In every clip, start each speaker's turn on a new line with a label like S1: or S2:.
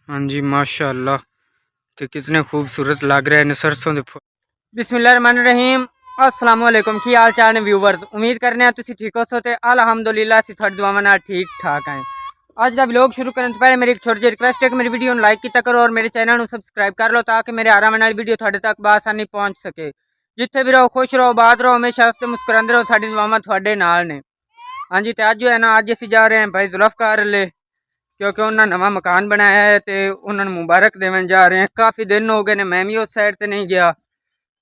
S1: हाँ जी माशाअल्लाह। तो कितने खूबसूरत लग रहे हैं सरसों के फुल। बिस्मिल्लाहिर्रहमानिर्रहीम। अस्सलाम वालेकुम। की हाल चाल ने व्यूवर्स, उम्मीद करने हैं तुसी ठीक हो सो ते अल्हम्दुलिल्लाह असीं तुहाडी दुआवां नाल ठीक ठाक हैं। अज दा व्लॉग शुरू करने से पहले मेरी एक छोटी जी रिक्वेस्ट है कि मेरी वीडियो लाइक किया करो और मेरे चैनल को सब्सक्राइब कर लो ताकि मेरे आने वाली वीडियो तुहाडे तक बआसानी पहुँच सके। जिथे भी रहो खुश रहो, बात रहो, हमेशा हंसते मुस्कुराते रहो, साडी दुआवां तुहाडे नाल ने। हाँ जी, तो अज जो है ना, अज असीं जा रहे हैं भाई जुल्फकार ले, क्योंकि उन्होंने नवा मकान बनाया है तो उन्होंने मुबारक देवन जा रहे हैं। काफ़ी दिन हो गए ने, मैं भी उस साइड से नहीं गया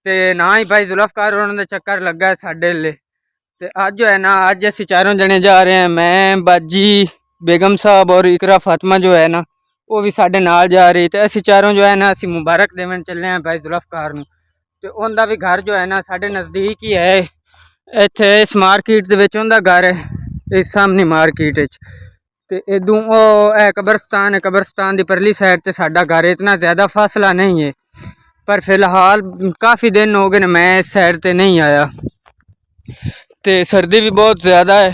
S1: तो ना ही भाई जुल्फकार उन्होंने चक्कर लगा है साढ़े ले। तो अज जो है ना, अज असीं चारों जने जा रहे हैं, मैं बाजी बेगम साहब और इकरा फातिमा जो है ना वो भी साढ़े नाल जा रही। तो असीं चारों जो है ना असीं मुबारक देवन चले हैं भाई जुल्फकार नूं। तो उनका भी घर जो है ना साढ़े नज़दीक ही है, इत्थे इस मार्केट दे विच उनका घर है, इस सामने मार्केट विच। ते इदों वो कब्रस्तान है, कब्रस्तान की परली साइड ते साडा घर है। इतना ज़्यादा फासला नहीं है, पर फिलहाल काफ़ी दिन हो गए ने मैं इस साइड ते नहीं आया। तो सर्दी भी बहुत ज़्यादा है।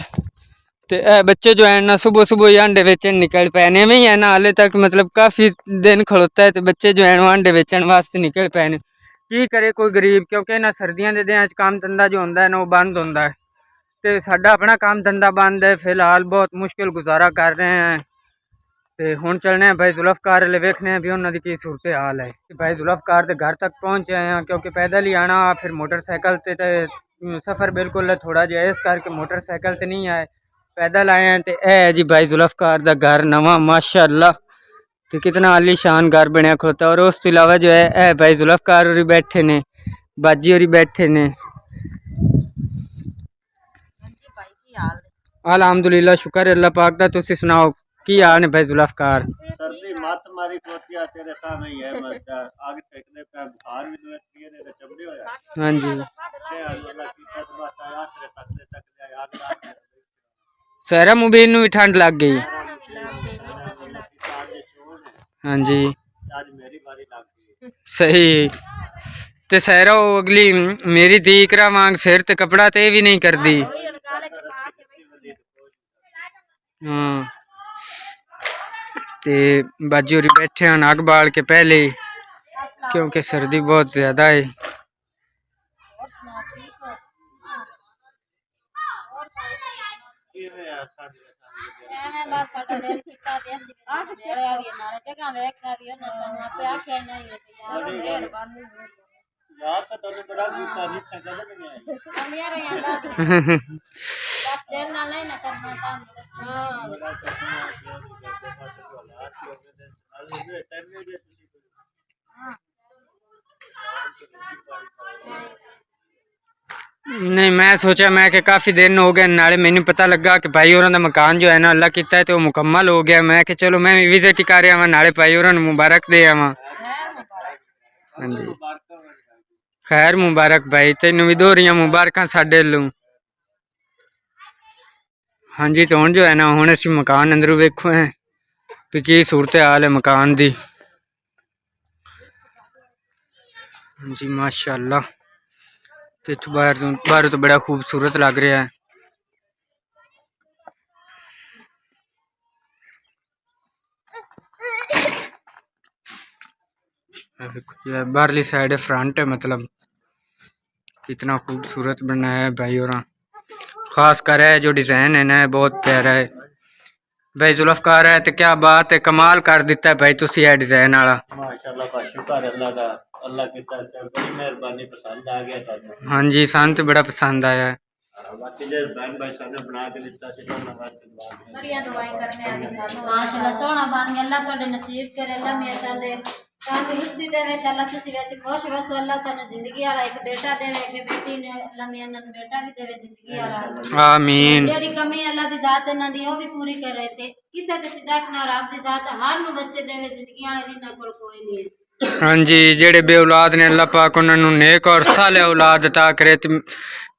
S1: तो बच्चे जो है ना सुबह सुबह ही अंडे बेचन निकल पे ने में ही है ना, हाले तक मतलब काफ़ी दिन खड़ोता है। तो बच्चे जो है अंडे बेचन वास्ते निकल पे ने। की करे कोई गरीब, क्योंकि ना सर्दियों के दिन काम धंधा जो होंदा है ना वो बंद होंदा है। तो साडा अपना काम धंधा बंद है, फिलहाल बहुत मुश्किल गुजारा कर रहे हैं। तो हुण चलने हैं भाई जुल्फकार ले, वेखने भी उन्होंने की सूरत हाल है। भाई जुल्फकार के घर तक पहुँचे हैं, क्योंकि पैदल ही आना फिर मोटरसाइकिल से सफ़र बिल्कुल थोड़ा जिहा इस करके मोटरसाइकिल से नहीं आए, पैदल आए हैं। तो है जी भाई जुल्फकार का घर नवा माशाअल्लाह। तो कितना आलीशान घर बनया खड़ोता। और उस तो इलावा जो है भाई जुल्फकार होरी बैठे ने, बाजी होरी बैठे ने। अल्हम्दुलिल्लाह, शुक्र है अल्लाह पाक दा। तुसी सुनाओ की हाल ने भाई जुल्फकार?
S2: सर्दी मत मारी पोतिया तेरे सामने ही है, मत आग सेकने पे बुखार भी दुए पिए ने चमड़े होया।
S1: हाँ जी,
S2: ते अल्लाह की बस आखिर तक ले आग ला।
S1: सहरा मुबीन नूं भी ठंड लग गई। हाँ जी,
S2: आज मेरी बारी लग गई।
S1: सही। ते सहरा अगली मेरी दीकरा वांग सिर ते कपड़ा ते भी नहीं कर दी। हाँ, ते बाजी होरी बैठे हैं अग बाल के पहले, क्योंकि सर्दी बहुत ज़्यादा है।
S2: यार तो तोने बड़ा गीता जी छका दे
S1: नहीं, मैं सोचा मैं कि काफ़ी दिन हो गए, नाले मैंने पता लगा कि भाई और मकान जो है ना अल्लाह किता है तो मुकम्मल हो गया। मैं कि चलो मैं भी विजिट ही कर आवा, नाले भाई और मुबारक दे आवा। हाँ जी, खैर मुबारक भाई, तेनों भी दोहरियां मुबारक साडे लू। हाँ जी, तो हुण जो है ना हुण असीं मकान अंदरों वेखो है भी की सूरत हाल है मकान दी। हाँ जी माशाअल्लाह। तो इत्थों बाहर तो बड़ा खूबसूरत लग रहा है। बाहरली साइड है, फ्रंट है, मतलब कितना खूबसूरत बनाया है भाई। और खास कर है जो डिज़ाइन है ना बहुत प्यारा है भाई जुल्फकार है। तो क्या बात है, कमाल कर दिता है भाई तुसी है डिज़ाइन वाला।
S2: माशाल्लाह का शुक्र अल्लाह का, अल्लाह की तरफ से बड़ी मेहरबानी, पसंद आ गया था।
S1: हाँ जी, सान तो बड़ा पसंद आया है।
S2: बाकी जे बहन भाई साहब बना के दिता सी तो वास्ते
S3: बढ़िया दवाई करने आ गए माशाल्लाह, सोना बन गया। अल्लाह तोड़े नसीब करे, अल्लाह मेरे साले तंदुरुस्ती देवे इंशाल्लाह। तुसी विच खुश बसो, अल्लाह तने जिंदगी वाला एक बेटा देवे, एक बेटी ने अल्लाह मेरे नन बेटा भी देवे जिंदगी वाला।
S1: आमीन।
S3: जेड़ी कमी अल्लाह दी जात इन्हां दी ओ भी पूरी करे ते किसे ते सिद्दक ना रब दी जात हर नु बच्चे देवे जिंदगी वाले जिन्ना कोल कोई नहीं है।
S1: हाँ जी, जेड़े बे औलाद ने अल्लाह पाक उन्होंने नेक और साले औलाद अता करे। ते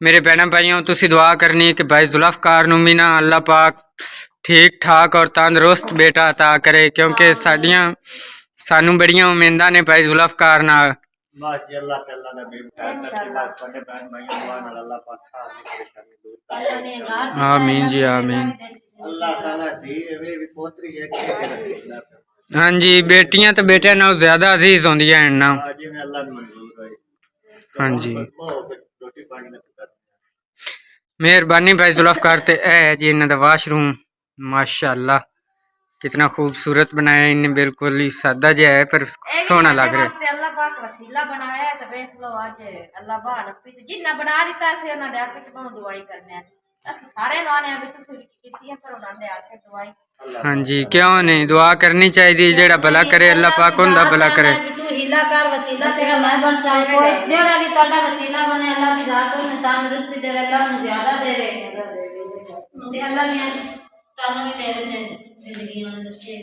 S1: मेरे भैन भाइयों तुसी दुआ करनी कि भाई जुल्फकार नूं भी ना अल्लाह पाक ठीक ठाक और तंदुरुस्त बेटा अता करे, क्योंकि साडियां सानू बड़ियां उम्मीदां ने भाई जुल्फकार नाल।
S2: बस जी अल्लाह ताला दा बेम खैर करके बस बड़े बहन भाइयों दुआ नाल अल्लाह पाक सारी परेशानी दूर करे।
S1: आमीन जी आमीन।
S2: अल्लाह ताला दी वे भी पोतरी है के
S1: हाँ जी, बेटियां तो बेटियां नाल ज्यादा अजीज होंदियां हैं ना।
S2: आज में अल्लाह ने मंजूर है।
S1: हाँ जी,
S2: रोटी पानी में
S1: मेहरबानी भाई जुल्फकार। ते है जी इन्हां दा वाशरूम, माशाअल्लाह कितना खूबसूरत बनाया इन्हें, बिल्कुल ही सादा जिहा है पर सोहना लग रहा है।
S3: अल्लाह पाक वसीला बनाया है तो देख लो आज अल्लाह बाहर जिन्ना बना दिता से उन्हां दे हक च भावें दुआई करने आ ਅਸੀਂ ਸਾਰੇ ਲਾਣੇ ਆ ਵੀ ਤੁਸੀਂ ਕੀਤੀ ਹੈ ਪਰ ਉਹਨਾਂ ਦੇ ਹੱਥ ਦਵਾਈ।
S1: हाँ जी, क्यों नहीं, दुआ करनी चाहिए, जेड़ा भला करे अल्लाह पाक उनदा भला करे।
S3: तू हिला कर वसीला तेरा मैं बन सा कोई जेड़ा भी तोड़ा वसीला बने अल्लाह की जात में तंदुरुस्ती दे, अल्लाह ने ज्यादा दे रे ते अल्लाह ने तानू भी दे दे जिंदगी में बच्चे।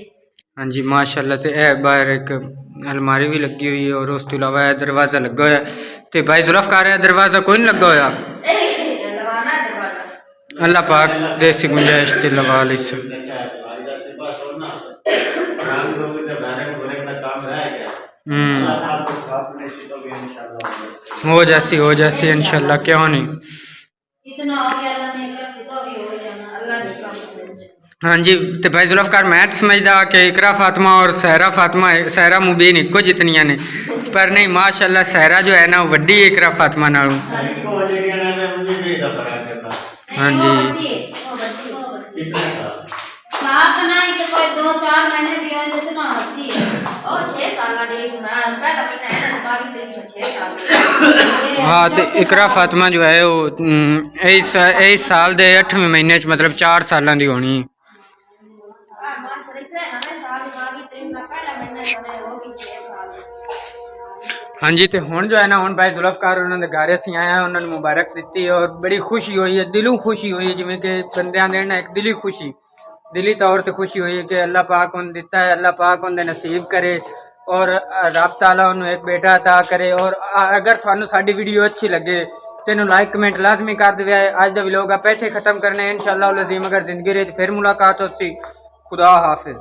S1: हाँ जी माशाल्लाह। तो यह बाहर एक अलमारी भी लगी हुई है और उस तो अलावा दरवाज़ा लगा हुआ है। तो भाई जुल्फकार है दरवाज़ा कोई नहीं लगा हुआ, अल्लाह पाक देसी गुंजाइश से लगा ली से। हो जासी इंशाल्लाह, क्यों नहीं।
S3: इतना हो गया अल्लाह ने कर सी तो भी हो जाना अल्लाह ने काम।
S1: हाँ जी, तो भाई जुल्फकार मैं तो समझदा कि इकरा फातिमा और सहरा फातिमा, सहरा मुबीन इको जितनियां ने, पर नहीं माशाल्लाह सहरा जो है ना वड्डी इकरा फातिमा नालों। हाँ जी,
S3: बात नहीं कि कोई 2-4 महीने भी हो जैसे ना होती है और 6 साल का डेज ना पहला महीना है ना बाकी 6 साल।
S1: हाँ तो इकरा फातिमा जो है वो इस साल दे 8वें महीने च मतलब 4 साल की होनी। हाँ जी, तो हुण जो है ना हुण भाई जुल्फकार उन्होंने घर असीं आए हैं, उन्होंने मुबारक दी और बड़ी खुशी हुई है, दिलों खुशी हुई है, जिमें कि बंदियां देना एक दिली खुशी, दिली तौर पर खुशी हुई है कि अल्लाह पाक उन्हें दिता है, अल्लाह पाक उन्हें नसीब करे और रब ताला उन्हें एक बेटा अता करे। और अगर थानू साडी वीडियो अच्छी लगे तेनू लाइक कमेंट लाजमी कर दे। अज दा व्लॉग आप ऐसे खत्म करने इंशाअल्लाह अज़ीम, अगर जिंदगी रही फिर मुलाकात होती। खुदा हाफिज।